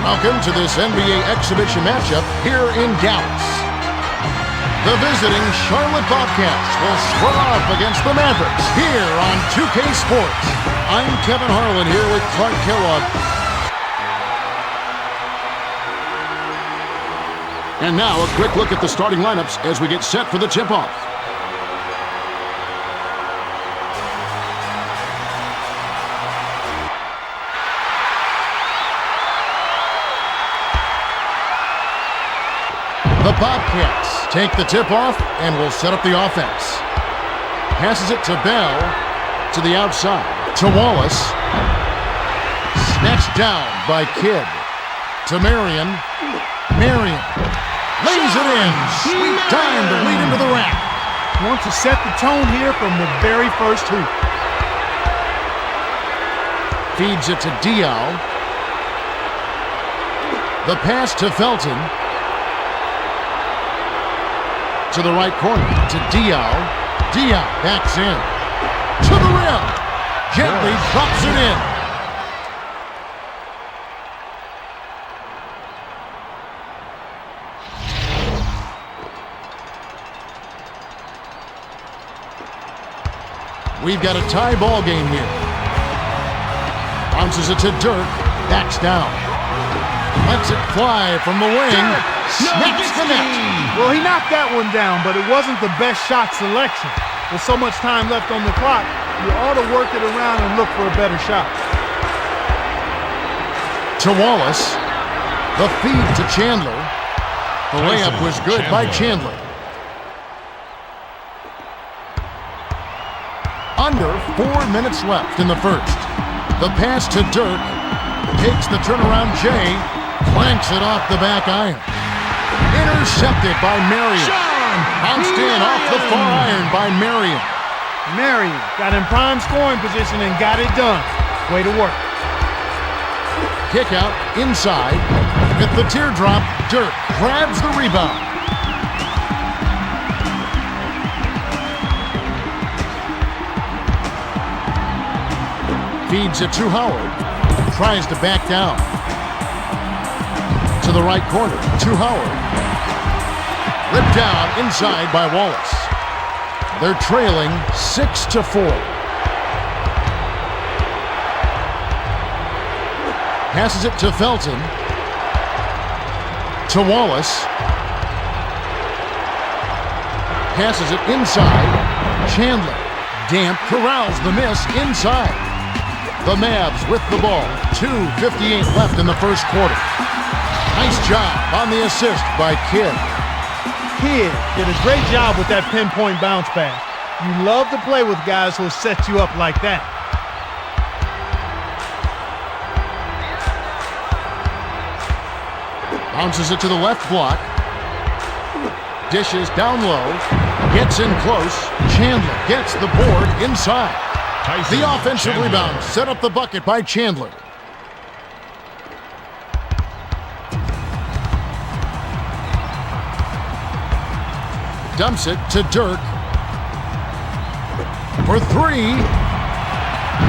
Welcome to this NBA exhibition matchup here in Dallas. The visiting Charlotte Bobcats will square off against the Mavericks here on 2K Sports. I'm Kevin Harlan here with Clark Kellogg. And now a quick look at the starting lineups as we get set for the tip-off. The Bobcats take the tip-off and will set up the offense. Passes it to Bell, to the outside, to Wallace. Snatched down by Kidd. To Marion. Marion lays it in. Sweet time to lead into the rack. Want to set the tone here from the very first hoop. Feeds it to Diaw. The pass to Felton. To the right corner, to Diaw. Diaw backs in. To the rim. Gently drops it in. We've got a tie ball game here. Bounces it to Dirk. Backs down. Lets it fly from the wing. Snaps the net. Well, he knocked that one down, but it wasn't the best shot selection. With so much time left on the clock, you ought to work it around and look for a better shot. To Wallace. The feed to Chandler. The layup was good by Chandler. Under 4 minutes left in the first. The pass to Dirk. Takes the turnaround Jay. Clanks it off the back iron. Intercepted by Marion. Bounced in off the far iron by Marion. Marion got in prime scoring position and got it done. Way to work. Kick out inside. With the teardrop, Dirk grabs the rebound. Feeds it to Howard. Tries to back down. To the right corner, to Howard. Ripped down inside by Wallace. They're trailing 6-4. Passes it to Felton. To Wallace. Passes it inside. Chandler. Damp corrals the miss inside. The Mavs with the ball. 2:58 left in the first quarter. Nice job on the assist by Kidd. Kidd did a great job with that pinpoint bounce pass. You love to play with guys who will set you up like that. Bounces it to the left block. Dishes down low. Gets in close. Chandler gets the board inside. The offensive rebound set up the bucket by Chandler. Dumps it to Dirk. For three.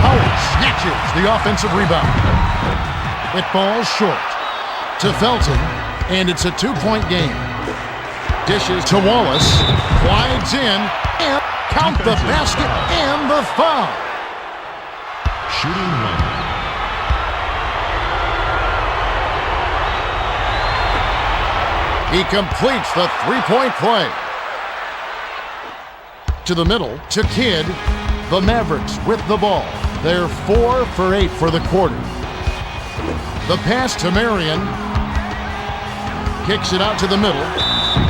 Howard snatches the offensive rebound. It falls short to Felton, and it's a 2-point game. Dishes to Wallace. Glides in, and count the basket and the foul. Shooting one. He completes the three-point play. To the middle, to Kidd. The Mavericks with the ball. They're 4 for 8 for the quarter. The pass to Marion. Kicks it out to the middle.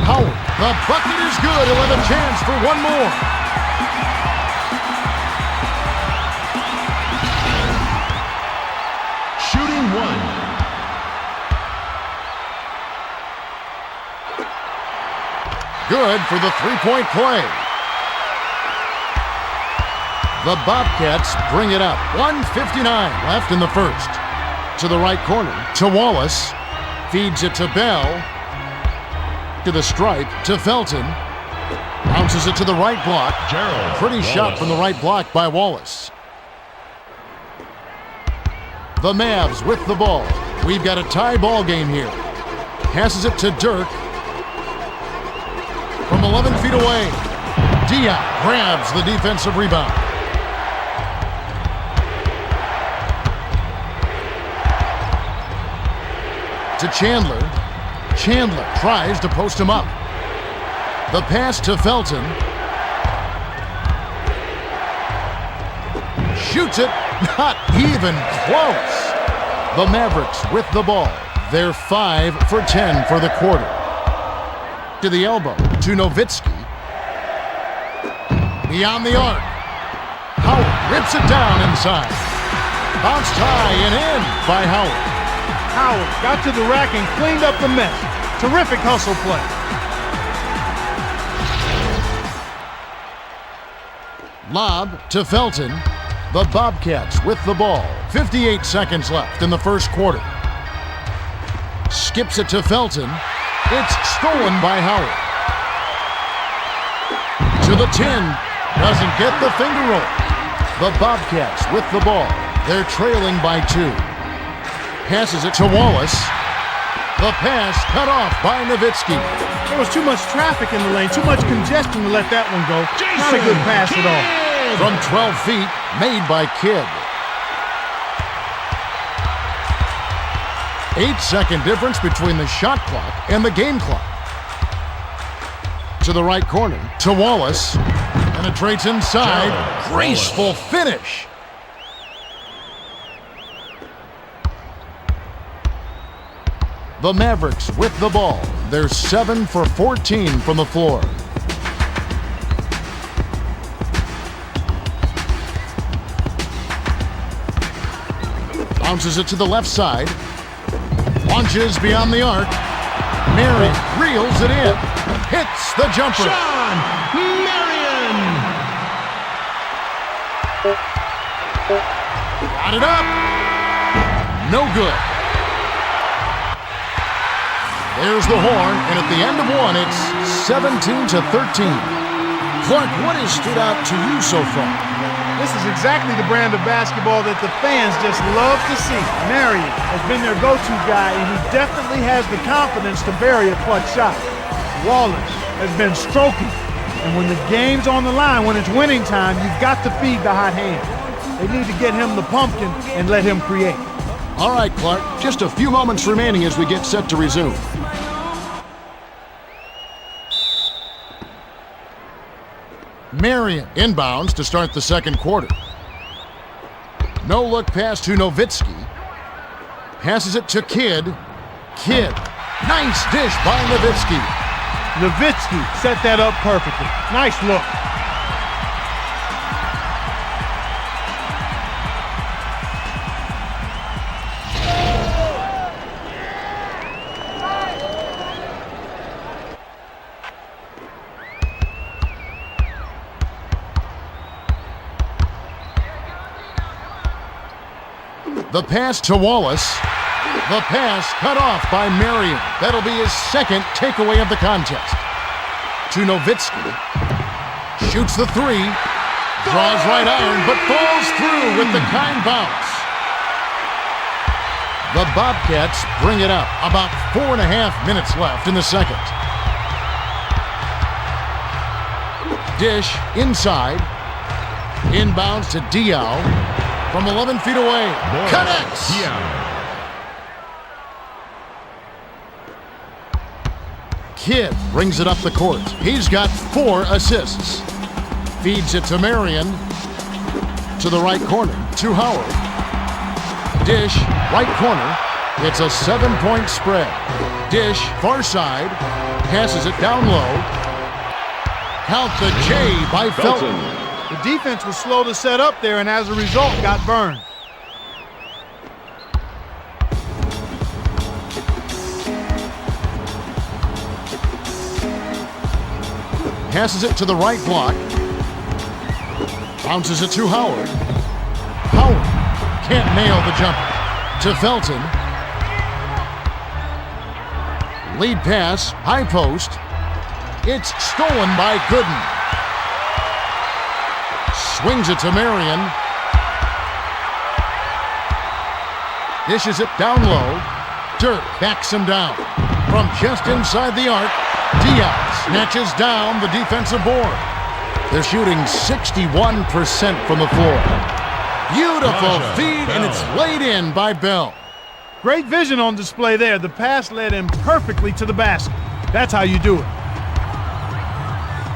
Howard. The bucket is good. He'll have a chance for one more. Shooting one. Good for the three-point play. The Bobcats bring it up. 1:59 left in the first. To the right corner, to Wallace. Feeds it to Bell. To the stripe, to Felton. Bounces it to the right block. Pretty shot from the right block by Wallace. The Mavs with the ball. We've got a tie ball game here. Passes it to Dirk. From 11 feet away, Diop grabs the defensive rebound. To Chandler. Chandler tries to post him up. The pass to Felton. Shoots it. Not even close. The Mavericks with the ball. They're 5 for 10 for the quarter. To the elbow. To Nowitzki. Beyond the arc. Howard rips it down inside. Bounced high and in by Howard. Howard got to the rack and cleaned up the mess. Terrific hustle play. Lob to Felton. The Bobcats with the ball. 58 seconds left in the first quarter. Skips it to Felton. It's stolen by Howard. To the 10. Doesn't get the finger roll. The Bobcats with the ball. They're trailing by 2. Passes it to Wallace. The pass cut off by Nowitzki. There was too much traffic in the lane, too much congestion to let that one go. Not a good pass at all. From 12 feet, made by Kidd. 8-second difference between the shot clock and the game clock. To the right corner, to Wallace. Penetrates inside. Graceful finish. The Mavericks with the ball. They're 7 for 14 from the floor. Bounces it to the left side. Launches beyond the arc. Marion reels it in. Hits the jumper. Sean Marion. Got it up. No good. There's the horn, and at the end of one, it's 17 to 13. Clark, what has stood out to you so far? This is exactly the brand of basketball that the fans just love to see. Marion has been their go-to guy, and he definitely has the confidence to bury a clutch shot. Wallace has been stroking, and when the game's on the line, when it's winning time, you've got to feed the hot hand. They need to get him the pumpkin and let him create. All right, Clark, just a few moments remaining as we get set to resume. Marion inbounds to start the second quarter. No look pass to Nowitzki. Passes it to Kidd. Kidd. Nice dish by Nowitzki. Nowitzki set that up perfectly. Nice look. The pass to Wallace. The pass cut off by Marion. That'll be his second takeaway of the contest. To Nowitzki. Shoots the 3. Draws right iron, but falls through with the kind bounce. The Bobcats bring it up. About 4.5 minutes left in the second. Dish inside. Inbounds to Diop. From 11 feet away. Connects. Kidd brings it up the court. He's got 4 assists. Feeds it to Marion. To the right corner. To Howard. Dish, right corner. It's a 7-point spread. Dish, far side. Passes it down low. Count the J by Felton. The defense was slow to set up there, and as a result, got burned. Passes it to the right block. Bounces it to Howard. Howard can't nail the jumper. To Felton. Lead pass, high post. It's stolen by Gooden. Swings it to Marion. Dishes it down low. Dirk backs him down. From just inside the arc, Diaz snatches down the defensive board. They're shooting 61% from the floor. Beautiful feed, and it's laid in by Bell. Great vision on display there. The pass led him perfectly to the basket. That's how you do it.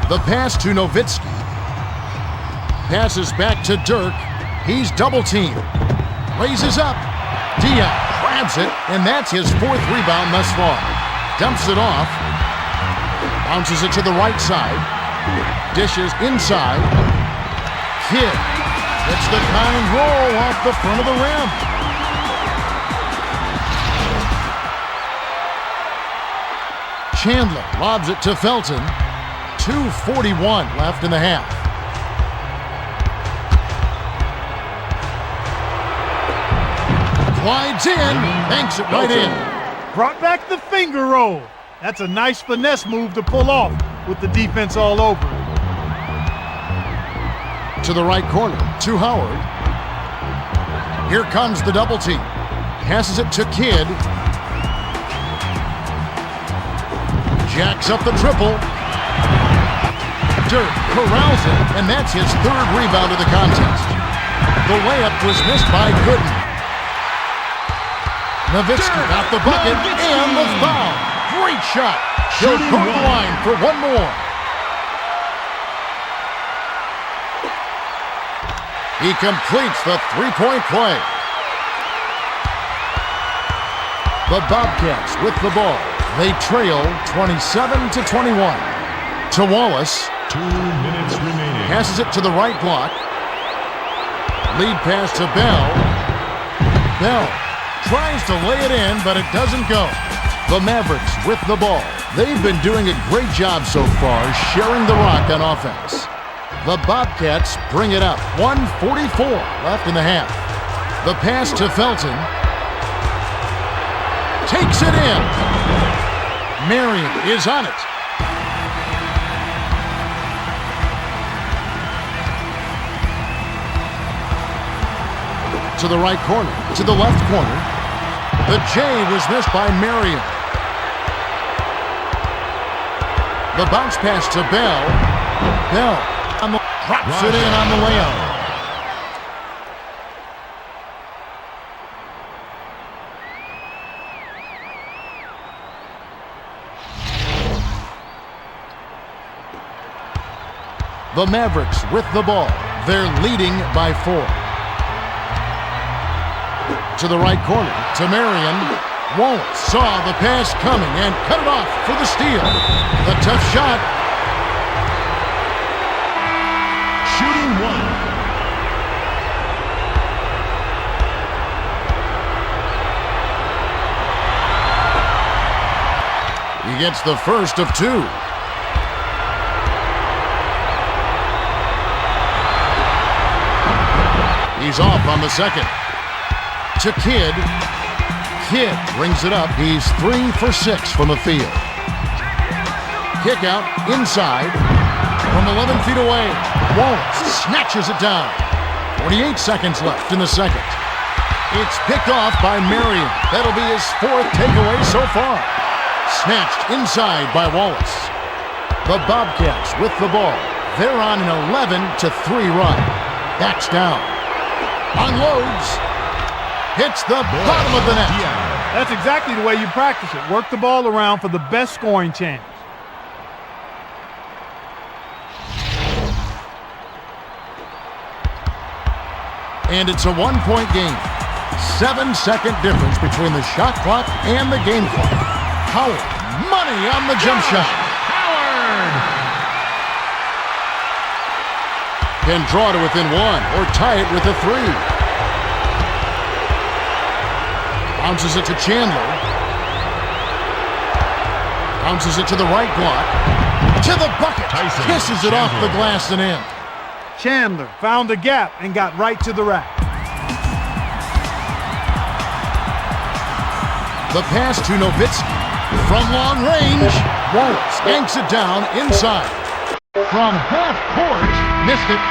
The pass to Nowitzki. Passes back to Dirk. He's double-teamed. Raises up. Diaz grabs it, and that's his fourth rebound thus far. Dumps it off. Bounces it to the right side. Dishes inside. Kidd gets the kind roll off the front of the rim. Chandler lobs it to Felton. 2:41 left in the half. Glides in, banks it right in. Brought back the finger roll. That's a nice finesse move to pull off with the defense all over it. To the right corner, to Howard. Here comes the double team. Passes it to Kidd. Jacks up the triple. Dirk corrals it, and that's his third rebound of the contest. The layup was missed by Gooden. Nowitzki got the bucket and the foul. Great shot. He'll go to the line for one more. He completes the three-point play. The Bobcats with the ball. They trail 27-21. To Wallace. 2 minutes remaining. Passes it to the right block. Lead pass to Bell. Bell tries to lay it in, but it doesn't go. The Mavericks with the ball. They've been doing a great job so far, sharing the rock on offense. The Bobcats bring it up. 1:44 left in the half. The pass to Felton. Takes it in. Marion is on it. To the right corner, to the left corner. The J was missed by Marion. The bounce pass to Bell. Bell drops it in on the layup. The Mavericks with the ball. They're leading by 4. To the right corner, to Marion. Wallace saw the pass coming and cut it off for the steal. The tough shot. Shooting one. He gets the first of 2. He's off on the second. To Kidd. Kidd brings it up. He's 3 for 6 from the field. Kick out inside from 11 feet away. Wallace snatches it down. 48 seconds left in the second. It's picked off by Marion. That'll be his 4th takeaway so far. Snatched inside by Wallace. The Bobcats with the ball. They're on an 11-3 run. Backs down. Unloads. Hits the bottom of the net. That's exactly the way you practice it. Work the ball around for the best scoring chance. And it's a 1-point game. 7-second difference between the shot clock and the game clock. Howard, money on the jump shot. Howard! Can draw to within 1 or tie it with a 3. Bounces it to Chandler. Bounces it to the right block. To the bucket. Tyson Kisses it off the glass and in. Chandler found a gap and got right to the rack. The pass to Nowitzki. From long range. Wallace yanks it down inside. From half court. Missed it.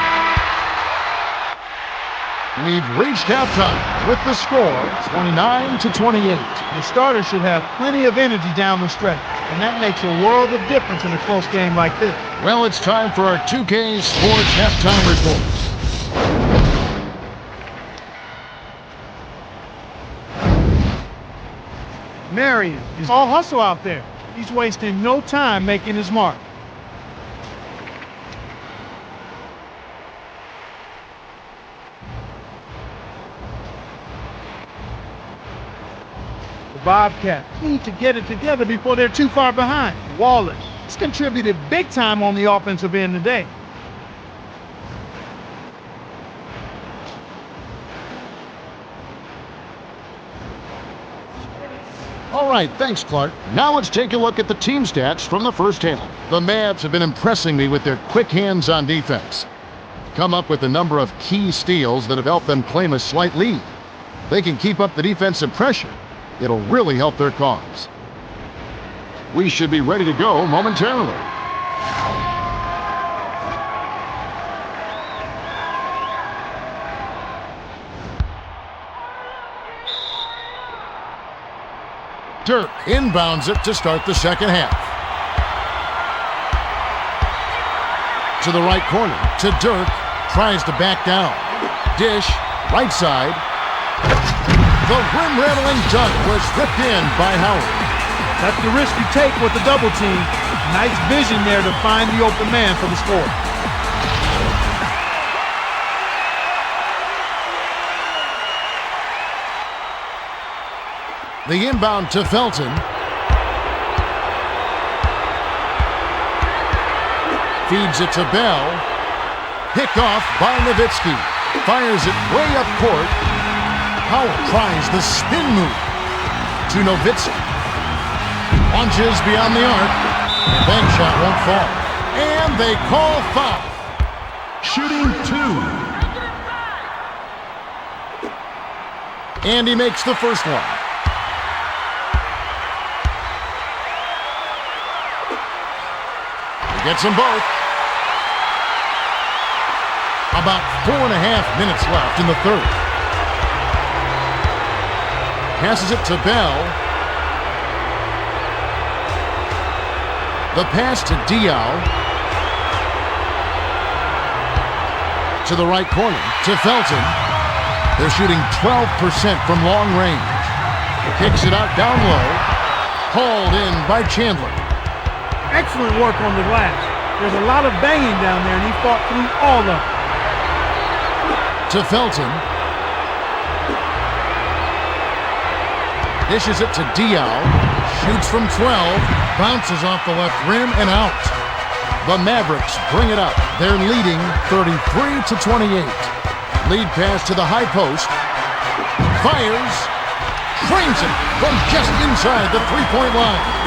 We've reached halftime with the score 29-28. The starters should have plenty of energy down the stretch, and that makes a world of difference in a close game like this. Well, it's time for our 2K Sports halftime report. Marion is all hustle out there. He's wasting no time making his mark. The Bobcats need to get it together before they're too far behind. Wallace has contributed big time on the offensive end today. All right, thanks, Clark. Now let's take a look at the team stats from the first half. The Mavs have been impressing me with their quick hands on defense. Come up with a number of key steals that have helped them claim a slight lead. They can keep up the defensive pressure. It'll really help their cause. We should be ready to go momentarily. Dirk inbounds it to start the second half. To the right corner, to Dirk, tries to back down. Dish, right side. The rim-rattling dunk was ripped in by Howard. That's the risk you take with the double team. Nice vision there to find the open man for the score. The inbound to Felton. Feeds it to Bell. Picked off by Nowitzki. Fires it way up court. Howard tries the spin move to Nowitzki. Launches beyond the arc. Bank shot won't fall. And they call foul. Shooting 2. And he makes the first one. He gets them both. About 4.5 minutes left in the third. Passes it to Bell. The pass to Diaw. To the right corner, to Felton. They're shooting 12% from long range. Kicks it out down low. Hauled in by Chandler. Excellent work on the glass. There's a lot of banging down there, and he fought through all of it. To Felton. Dishes it to Diaw. Shoots from 12. Bounces off the left rim and out. The Mavericks bring it up. They're leading 33-28. Lead pass to the high post. Fires. Trains it from just inside the three-point line.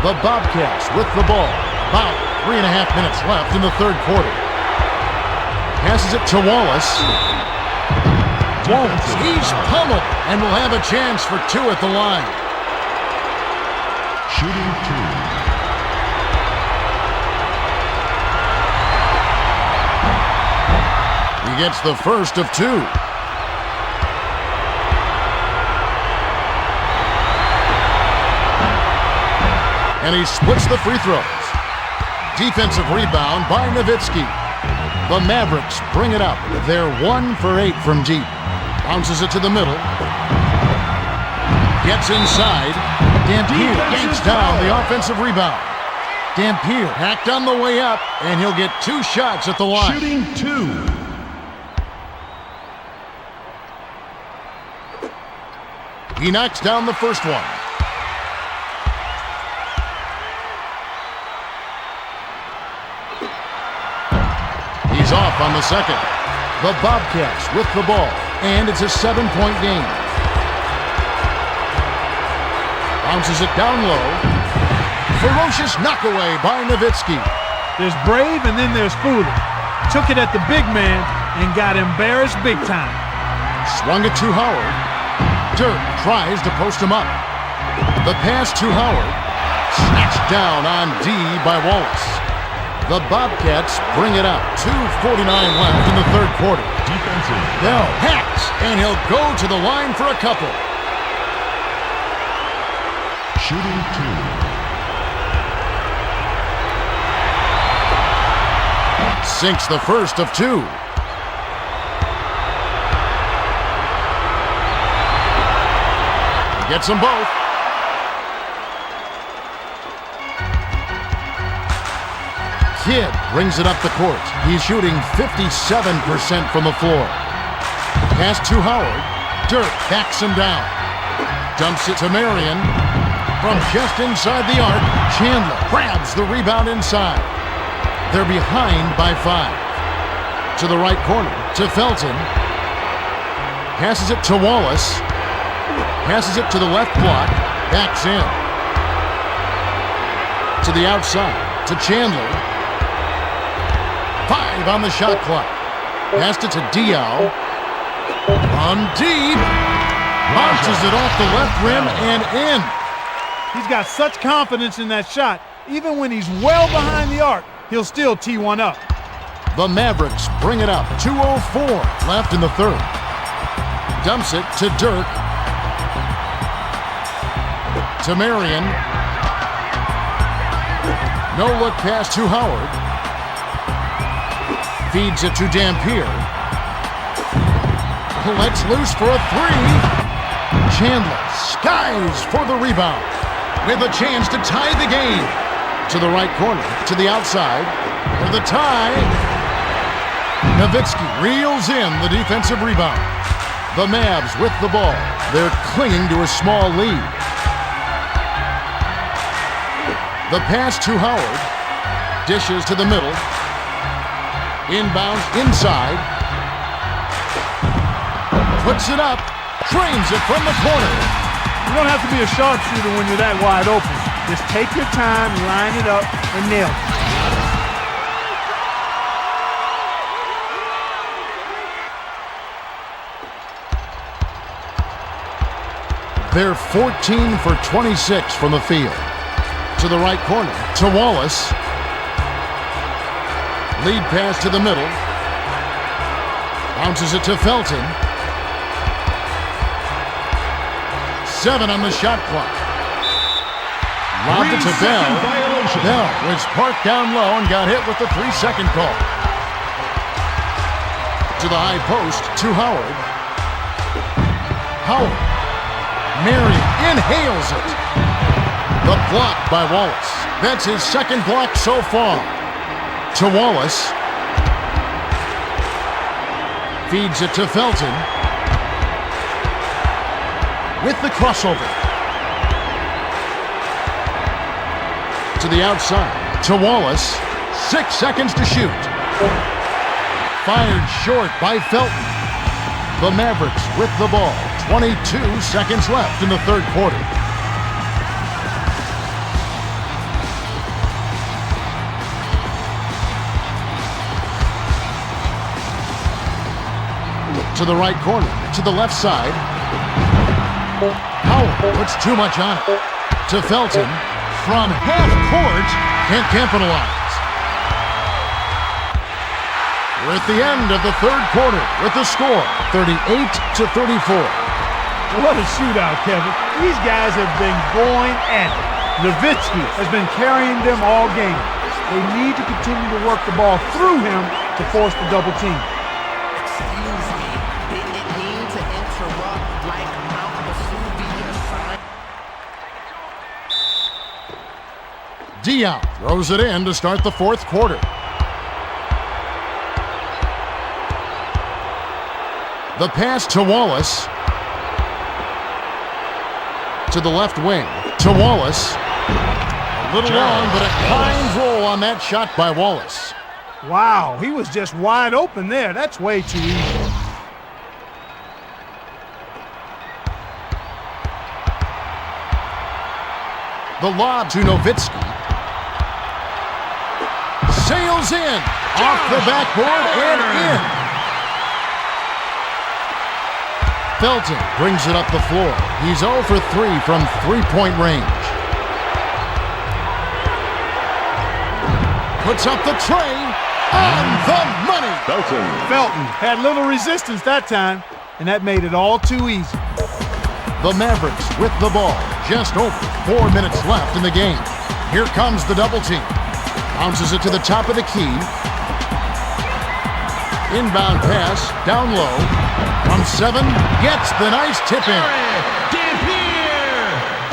The Bobcats with the ball. About 3.5 minutes left in the third quarter. Passes it to Wallace. Wallace, he's pummeled and will have a chance for two at the line. Shooting 2. He gets the first of two. And he splits the free throws. Defensive rebound by Nowitzki. The Mavericks bring it up. They're 1 for 8 from deep. Bounces it to the middle. Gets inside. Dampier yanks down the offensive rebound. Dampier hacked on the way up, and he'll get 2 shots at the line. Shooting 2. He knocks down the first one. He's off on the second. The Bobcats with the ball, and it's a 7-point game. Bounces it down low. Ferocious knockaway by Nowitzki. There's brave and then there's foolish. Took it at the big man and got embarrassed big time. Swung it to Howard. Dirk tries to post him up. The pass to Howard. Snatched down on D by Wallace. The Bobcats bring it up. 2:49 left in the third quarter. Defensive. Bell hacks, and he'll go to the line for a couple. Shooting 2. Sinks the first of two. Gets them both. Kidd brings it up the court. He's shooting 57% from the floor. Pass to Howard. Dirk backs him down. Dumps it to Marion. From just inside the arc, Chandler grabs the rebound inside. They're behind by 5. To the right corner, to Felton. Passes it to Wallace. Passes it to the left block. Backs in. To the outside, to Chandler. 5 on the shot clock. Passed it to Diaw. On deep. Bounces it off the left rim and in. He's got such confidence in that shot. Even when he's well behind the arc, he'll still tee one up. The Mavericks bring it up. 2:04 left in the third. Dumps it to Dirk. To Marion. No look pass to Howard. Feeds it to Dampier. Lets loose for a three. Chandler skies for the rebound. With a chance to tie the game. To the right corner, to the outside. For the tie. Nowitzki reels in the defensive rebound. The Mavs with the ball. They're clinging to a small lead. The pass to Howard. Dishes to the middle. Inbounds inside. Puts it up. Trains it from the corner. You don't have to be a sharpshooter when you're that wide open. Just take your time, line it up, and nail it. They're 14 for 26 from the field. To the right corner, to Wallace. Lead pass to the middle. Bounces it to Felton. 7 on the shot clock. Lobbed it to Bell. Bell was parked down low and got hit with the 3-second call. To the high post, to Howard. Howard. Marion inhales it. The block by Wallace. That's his second block so far. To Wallace. Feeds it to Felton. With the crossover. To the outside. To Wallace. 6 seconds to shoot. Fired short by Felton. The Mavericks with the ball. 22 seconds left in the third quarter. To the right corner, to the left side. Howard puts too much on it. To Felton, from half court, can't capitalize. We're at the end of the third quarter with the score, 38-34. What a shootout, Kevin. These guys have been going at it. Nowitzki has been carrying them all game. They need to continue to work the ball through him to force the double team. Excuse me, didn't mean to interrupt like Mount Vesuvius. Diaw throws it in to start the fourth quarter. The pass to Wallace. To the left wing. To Wallace. A little long, but a fine roll on that shot by Wallace. Wow, he was just wide open there. That's way too easy. The lob to Nowitzki. Sails in. Off the backboard and in. Felton brings it up the floor. He's 0 for 3 from three-point range. Puts up the tray on the money. Felton had little resistance that time, and that made it all too easy. The Mavericks with the ball. Just over 4 minutes left in the game. Here comes the double team. Bounces it to the top of the key. Inbound pass, down low. From 7, gets the nice tip in.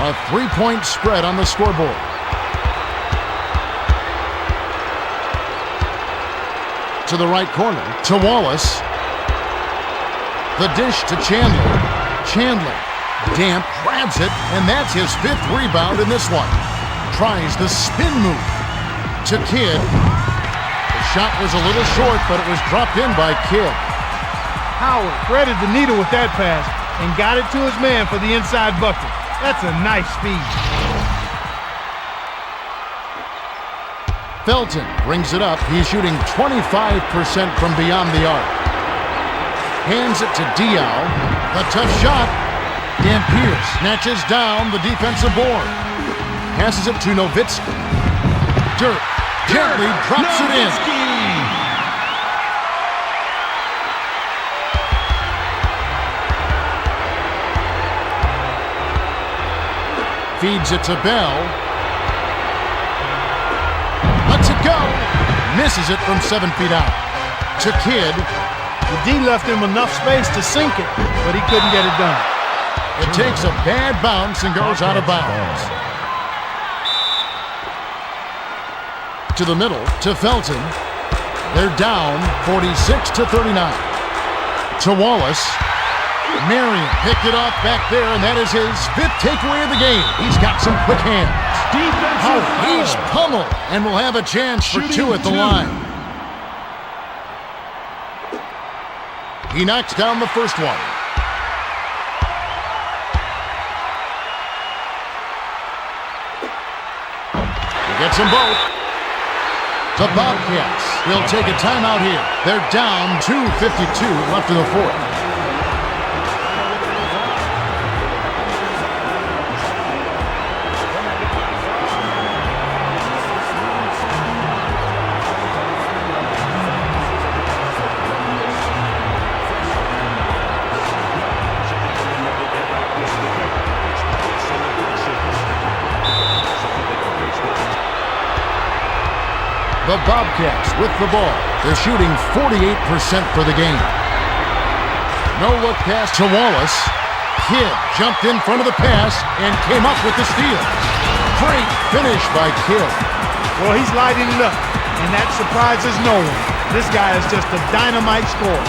A 3-point spread on the scoreboard. To the right corner, to Wallace. The dish to Chandler. Chandler, Damp grabs it, and that's his 5th rebound in this one. Tries the spin move to Kidd. The shot was a little short, but it was dropped in by Kidd. Howard threaded the needle with that pass and got it to his man for the inside bucket. That's a nice speed. Felton brings it up. He's shooting 25% from beyond the arc. Hands it to Diaw. The tough shot. Dampier snatches down the defensive board. Passes it to Nowitzki. Dirk gently drops it in. Feeds it to Bell. Lets it go. Misses it from 7 feet out. To Kidd. The D left him enough space to sink it, but he couldn't get it done. It takes a bad bounce and goes out of bounds. To the middle, to Felton. They're down 46-39. To Wallace. Marion picked it off back there, and that is his 5th takeaway of the game. He's got some quick hands. He's pummeled and will have a chance for 2 at the line. He knocks down the first one. He gets them both. The Bobcats will take a timeout here. They're down 2:52 left in the 4th. The Bobcats with the ball. They're shooting 48% for the game. No-look pass to Wallace. Kidd jumped in front of the pass and came up with the steal. Great finish by Kidd. Well, he's lighting it up, and that surprises no one. This guy is just a dynamite scorer.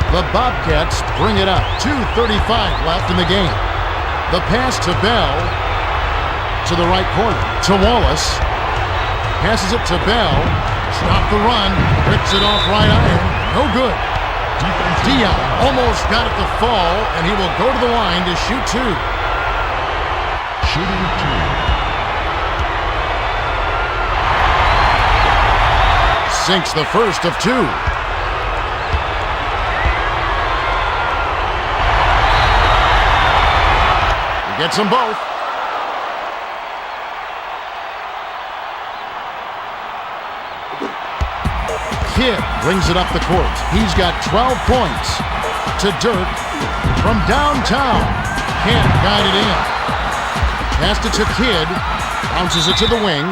The Bobcats bring it up. 2:35 left in the game. The pass to Bell. To the right corner. To Wallace. Passes it to Bell. Stop the run. Rips it off right iron. No good. Diaw almost got it to fall, and he will go to the line to shoot 2. Shooting 2. Sinks the first of 2. Gets them both. Kidd brings it up the court. He's got 12 points. To Dirk from downtown. Can't guide it in. Passed it to Kidd. Bounces it to the wing.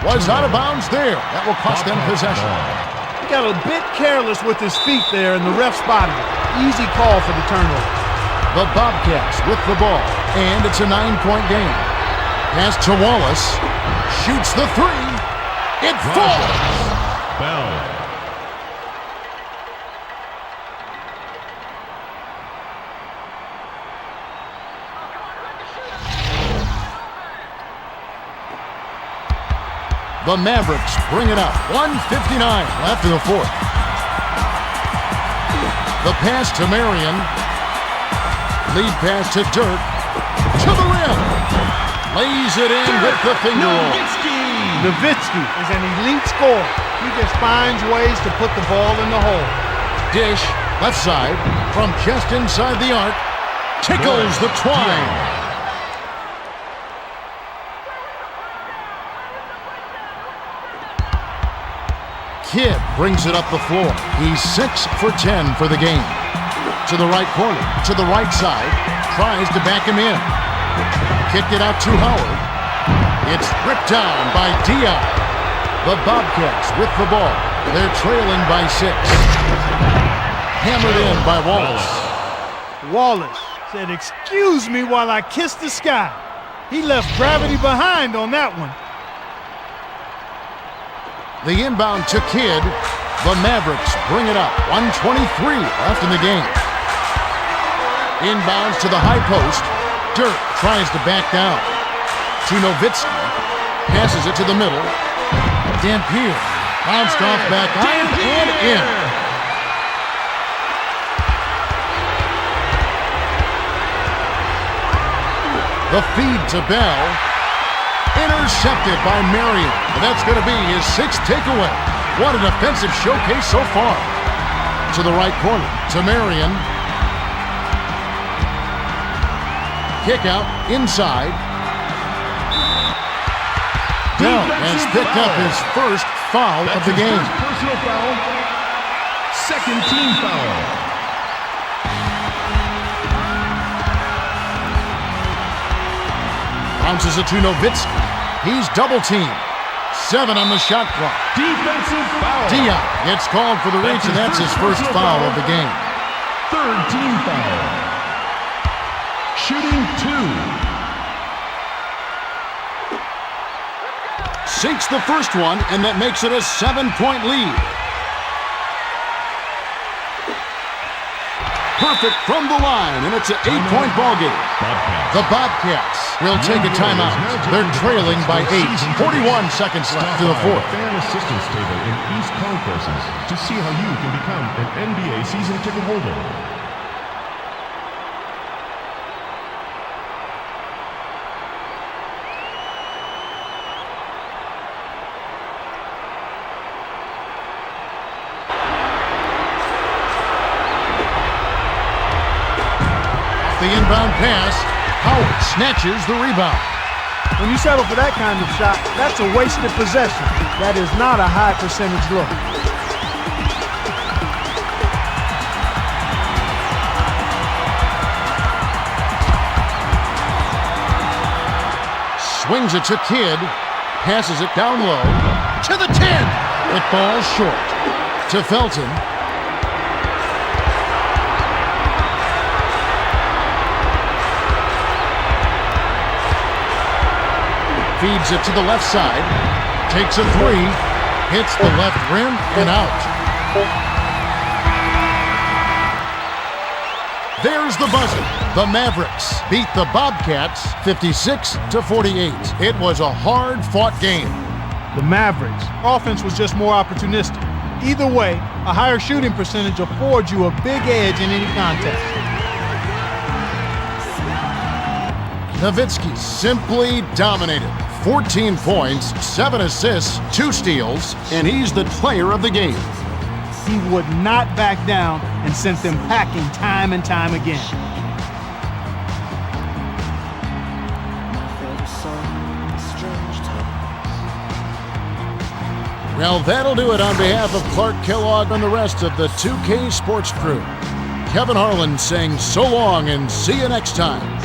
Was out of bounds there. That will cost them possession. He got a bit careless with his feet there, and the ref spotted it. Easy call for the turnover. The Bobcats with the ball, and it's a 9-point game. Pass to Wallace, shoots the 3. It falls. Bell. The Mavericks bring it up. 1:59 left in the 4th. The pass to Marion. Lead pass to Dirk. To the rim. Lays it in with the finger roll. Nowitzki is an elite scorer. He just finds ways to put the ball in the hole. Dish, left side, from just inside the arc, tickles the twine. Kidd brings it up the floor. He's 6 for 10 for the game. To the right corner, to the right side, tries to back him in. Kicked it out to Howard. It's ripped down by Dion. The Bobcats with the ball. They're trailing by 6. Hammered in by Wallace. Wallace said, "Excuse me while I kiss the sky." He left gravity behind on that one. The inbound to Kidd. The Mavericks bring it up. 1:23 left in the game. Inbounds to the high post. Dirk tries to back down. To Nowitzki. Passes it to the middle. Dampier bounced off back iron and in. The feed to Bell. Intercepted by Marion. And that's going to be his 6th takeaway. What an offensive showcase so far. To the right corner. To Marion. Kick out inside. Bell has picked up his first foul of the game. Personal foul. Second team foul. Bounces it to Nowitzki. He's double-teamed. 7 on the shot clock. Defensive foul. Dion gets called for the reach, and that's his first foul of the game. Third team foul. Shooting 2. Sinks the first one, and that makes it a 7-point lead. Perfect from the line, and it's an 8-point ball game. The Bobcats will take a timeout. They're trailing by 8. 41 seconds left to the fourth. Fan assistance table in East Concourses to see how you can become an NBA season ticket holder. The inbound pass. Howard snatches the rebound. When you settle for that kind of shot, that's a wasted possession. That is not a high percentage look. Swings it to Kidd. Passes it down low. To the 10. It falls short. To Felton. Feeds it to the left side. Takes a 3. Hits the left rim and out. There's the buzzer. The Mavericks beat the Bobcats 56-48. It was a hard-fought game. The Mavericks' offense was just more opportunistic. Either way, a higher shooting percentage affords you a big edge in any contest. Nowitzki simply dominated. 14 points, 7 assists, 2 steals, and he's the player of the game. He would not back down and sent them packing time and time again. Well, that'll do it on behalf of Clark Kellogg and the rest of the 2K Sports crew. Kevin Harlan saying so long and see you next time.